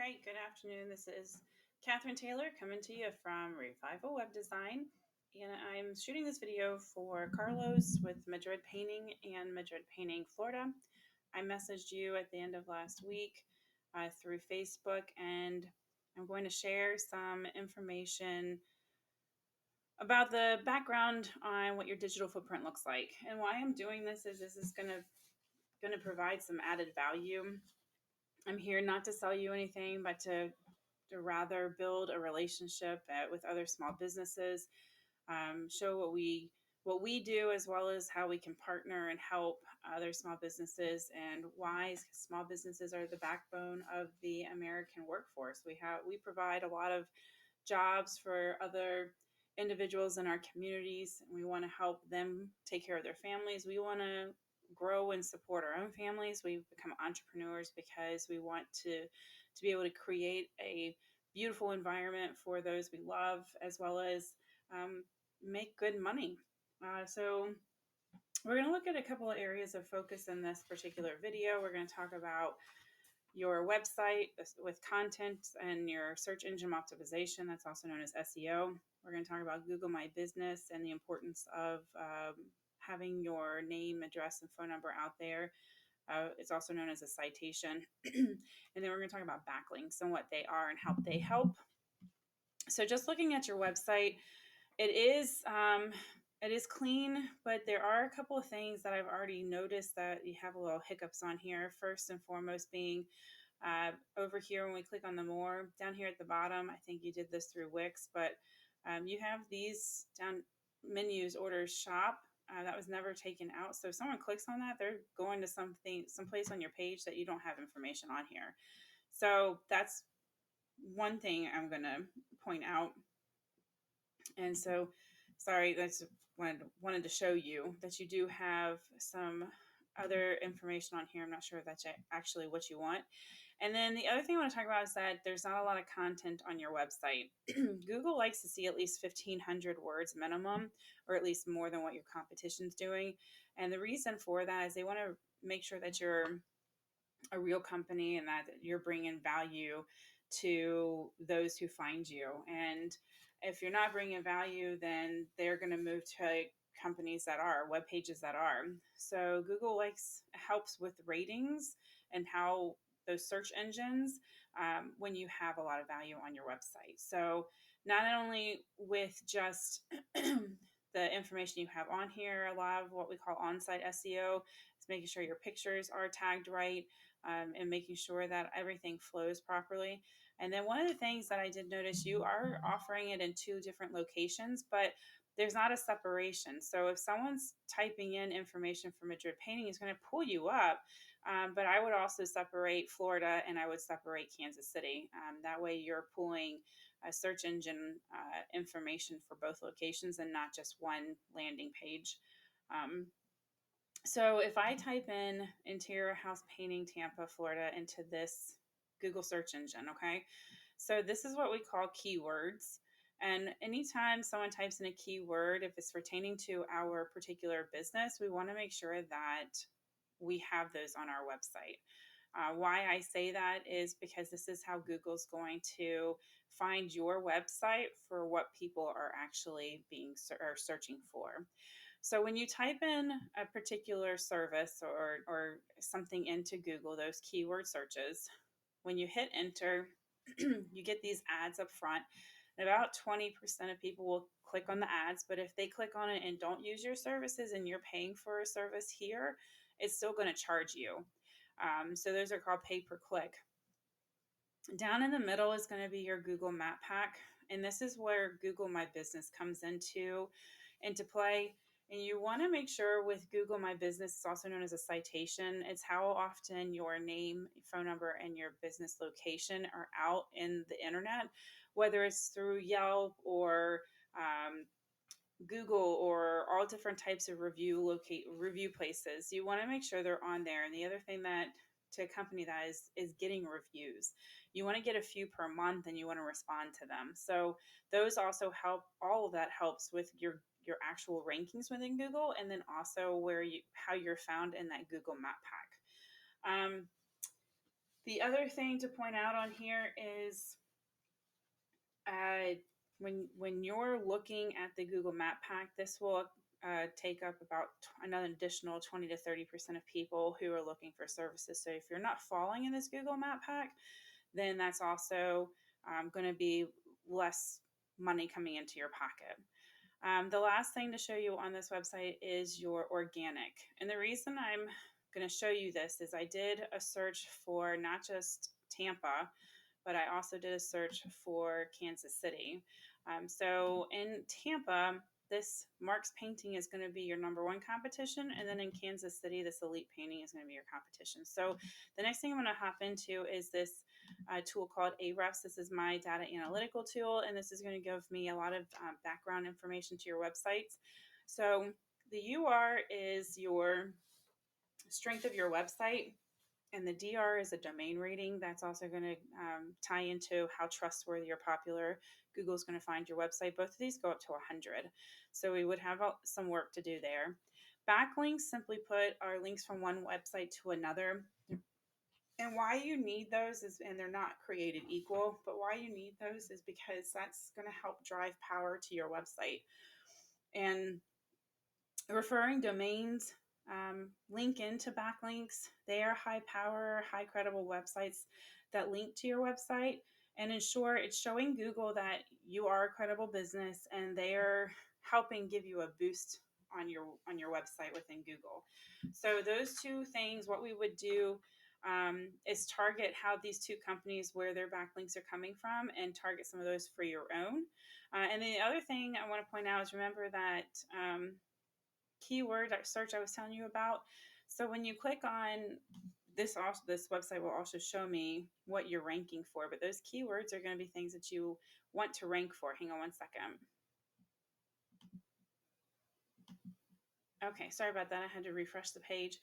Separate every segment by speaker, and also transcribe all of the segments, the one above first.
Speaker 1: right, good afternoon. This is Catherine Taylor coming to you from Revival Web Design. And I'm shooting this video for Carlos with Madrid Painting and Madrid Painting Florida. I messaged you at the end of last week through Facebook, and I'm going to share some information about the background on what your digital footprint looks like. And why I'm doing this is going to provide some added value. I'm here not to sell you anything, but to rather build a relationship with other small businesses, show what we do, as well as how we can partner and help other small businesses, and why small businesses are the backbone of the American workforce. We provide a lot of jobs for other individuals in our communities, and we want to help them take care of their families. We want to grow and support our own families. We've become entrepreneurs because we want to be able to create a beautiful environment for those we love, as well as make good money. So we're going to look at a couple of areas of focus in this particular video. We're going to talk about your website with content and your search engine optimization. That's also known as SEO. We're going to talk about Google My Business and the importance of having your name, address, and phone number out there. It's also known as a citation. And then we're going to talk about backlinks and what they are and how they help. So just looking at your website, it is clean, but there are a couple of things that I've already noticed that you have a little hiccups on here. First and foremost being over here when we click on the more, down here at the bottom, I think you did this through Wix, but you have these down menus, orders, shop. That was never taken out. So if someone clicks on that, they're going to someplace on your page that you don't have information on here. So that's one thing I'm going to point out. And so, sorry, that's wanted to show you that you do have some other information on here. I'm not sure if that's actually what you want. And then the other thing I want to talk about is that there's not a lot of content on your website. Google likes to see at least 1,500 words minimum, or at least more than what your competition's doing. And the reason for that is they want to make sure that you're a real company and that you're bringing value to those who find you. And if you're not bringing value, then they're going to move to companies that are, web pages that are. So Google helps with ratings and how those search engines when you have a lot of value on your website. So not only with just the information you have on here, a lot of what we call on-site SEO is making sure your pictures are tagged right, and making sure that everything flows properly. And then one of the things that I did notice, you are offering it in 2 different locations, but there's not a separation. So if someone's typing in information for Madrid Painting, it's going to pull you up. But I would also separate Florida and I would separate Kansas City. That way you're pulling search engine information for both locations and not just one landing page. So if I type in interior house painting Tampa, Florida into this Google search engine, okay? So this is what we call keywords. And anytime someone types in a keyword, if it's pertaining to our particular business, we want to make sure that we have those on our website. Why I say that is because this is how Google's going to find your website for what people are actually searching for. So when you type in a particular service or something into Google, those keyword searches, when you hit enter, you get these ads up front. And about 20% of people will click on the ads, but if they click on it and don't use your services and you're paying for a service here, it's still going to charge you. So those are called pay per click. Down in the middle is going to be your Google Map Pack. And this is where Google My Business comes into play. And you want to make sure with Google My Business, it's also known as a citation. It's how often your name, phone number, and your business location are out in the internet, whether it's through Yelp or Google or all different types of review places. You want to make sure they're on there. And the other thing that to accompany that is getting reviews. You want to get a few per month and you want to respond to them. So those also help. All of that helps with your actual rankings within Google, and then also how you're found in that Google Map Pack. The other thing to point out on here is uh, when you're looking at the Google Map Pack, this will take up about another additional 20 to 30% of people who are looking for services. So if you're not falling in this Google Map Pack, then that's also going to be less money coming into your pocket. The last thing to show you on this website is your organic. And the reason I'm going to show you this is I did a search for not just Tampa, but I also did a search for Kansas City. So in Tampa, this Mark's Painting is going to be your number one competition. And then in Kansas City, this Elite Painting is going to be your competition. So the next thing I'm going to hop into is this tool called Ahrefs. This is my data analytical tool, and this is going to give me a lot of background information to your websites. So the UR is your strength of your website, and the DR is a domain rating. That's also going to tie into how trustworthy or popular Google's going to find your website. Both of these go up to 100. So we would have some work to do there. Backlinks, simply put, are links from one website to another. And why you need those is, and they're not created equal, but why you need those is because that's going to help drive power to your website. And referring domains link into backlinks. They are high power, high credible websites that link to your website and ensure it's showing Google that you are a credible business, and they are helping give you a boost on your website within Google. So those two things, what we would do is target how these two companies, where their backlinks are coming from, and target some of those for your own. And the other thing I want to point out is remember that keyword search I was telling you about. So when you click on this, also this website will also show me what you're ranking for, but those keywords are going to be things that you want to rank for. Hang on one second. Okay, sorry about that. I had to refresh the page.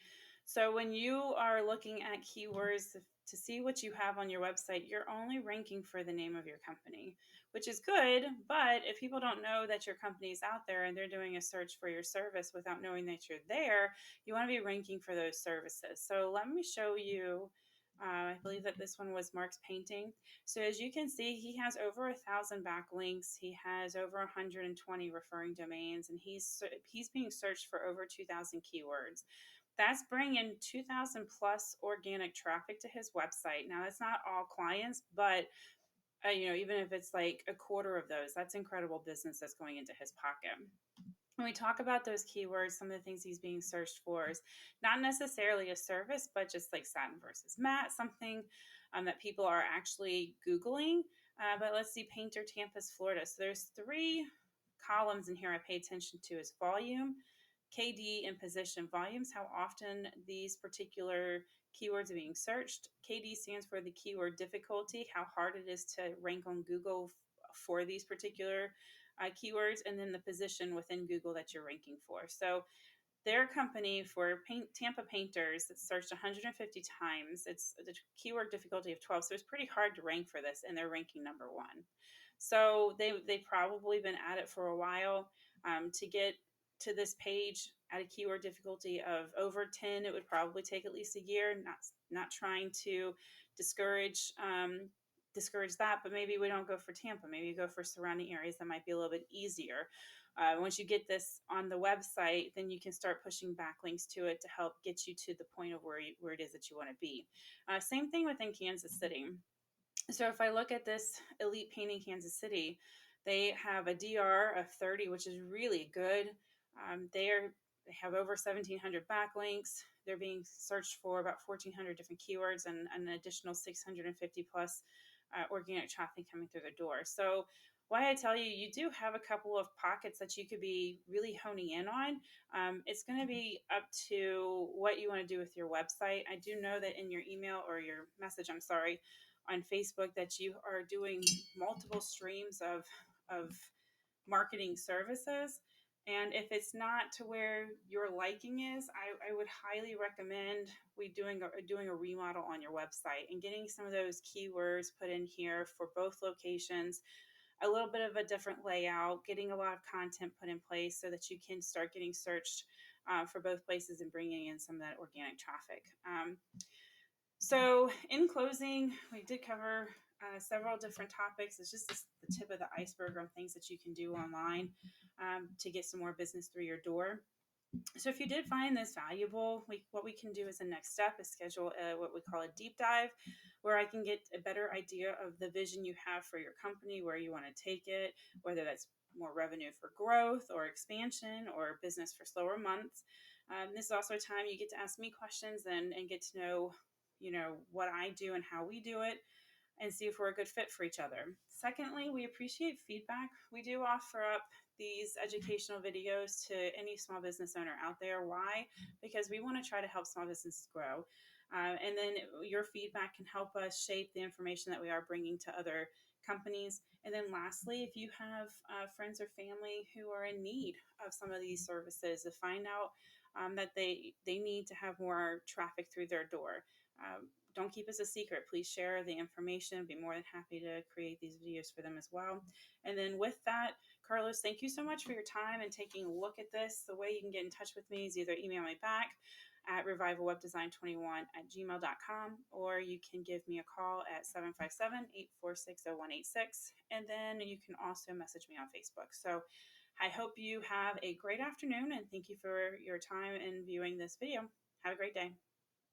Speaker 1: So when you are looking at keywords to see what you have on your website, you're only ranking for the name of your company, which is good. But if people don't know that your company is out there and they're doing a search for your service without knowing that you're there, you want to be ranking for those services. So let me show you. I believe that this one was Mark's Painting. So as you can see, he has over 1,000 backlinks. He has over 120 referring domains, and he's being searched for over 2,000 keywords. That's bringing 2,000 plus organic traffic to his website. Now, that's not all clients, but even if it's like a quarter of those, that's incredible business that's going into his pocket. When we talk about those keywords, some of the things he's being searched for is not necessarily a service, but just like satin versus matte, something that people are actually Googling. But let's see, Painter, Tampa's, Florida. So there's 3 columns in here I pay attention to is volume, KD, and position. Volume's how often these particular keywords are being searched. KD stands for the keyword difficulty, how hard it is to rank on Google for these particular keywords, and then the position within Google that you're ranking for. So their company for Tampa Painters, it's searched 150 times. It's the keyword difficulty of 12, so it's pretty hard to rank for this, and they're ranking number 1. So they've probably been at it for a while. To get to this page at a keyword difficulty of over 10, it would probably take at least a year. Not trying to discourage that, but maybe we don't go for Tampa. Maybe you go for surrounding areas that might be a little bit easier. Once you get this on the website, then you can start pushing backlinks to it to help get you to the point of where it is that you want to be. Same thing within Kansas City. So if I look at this Elite Painting Kansas City, they have a DR of 30, which is really good. They have over 1,700 backlinks. They're being searched for about 1,400 different keywords and an additional 650 plus organic traffic coming through the door. So why I tell you, you do have a couple of pockets that you could be really honing in on. It's going to be up to what you want to do with your website. I do know that in your email or your message, on Facebook, that you are doing multiple streams of marketing services. And if it's not to where your liking is, I would highly recommend doing a remodel on your website and getting some of those keywords put in here for both locations, a little bit of a different layout, getting a lot of content put in place so that you can start getting searched for both places and bringing in some of that organic traffic. So, in closing, we did cover several different topics. It's just the tip of the iceberg on things that you can do online to get some more business through your door. So, if you did find this valuable, what we can do as a next step is schedule what we call a deep dive, where I can get a better idea of the vision you have for your company, where you want to take it, whether that's more revenue for growth or expansion or business for slower months. This is also a time you get to ask me questions and get to know, what I do and how we do it and see if we're a good fit for each other. Secondly, we appreciate feedback. We do offer up these educational videos to any small business owner out there. Why? Because we want to try to help small businesses grow. And then your feedback can help us shape the information that we are bringing to other companies. And then lastly, if you have friends or family who are in need of some of these services, to find out that they need to have more traffic through their door. Don't keep us a secret. Please share the information. Be more than happy to create these videos for them as well. And then with that, Carlos, thank you so much for your time and taking a look at this. The way you can get in touch with me is either email me back at revivalwebdesign21@gmail.com, or you can give me a call at 757-846-0186. And then you can also message me on Facebook. So I hope you have a great afternoon, and thank you for your time in viewing this video. Have a great day.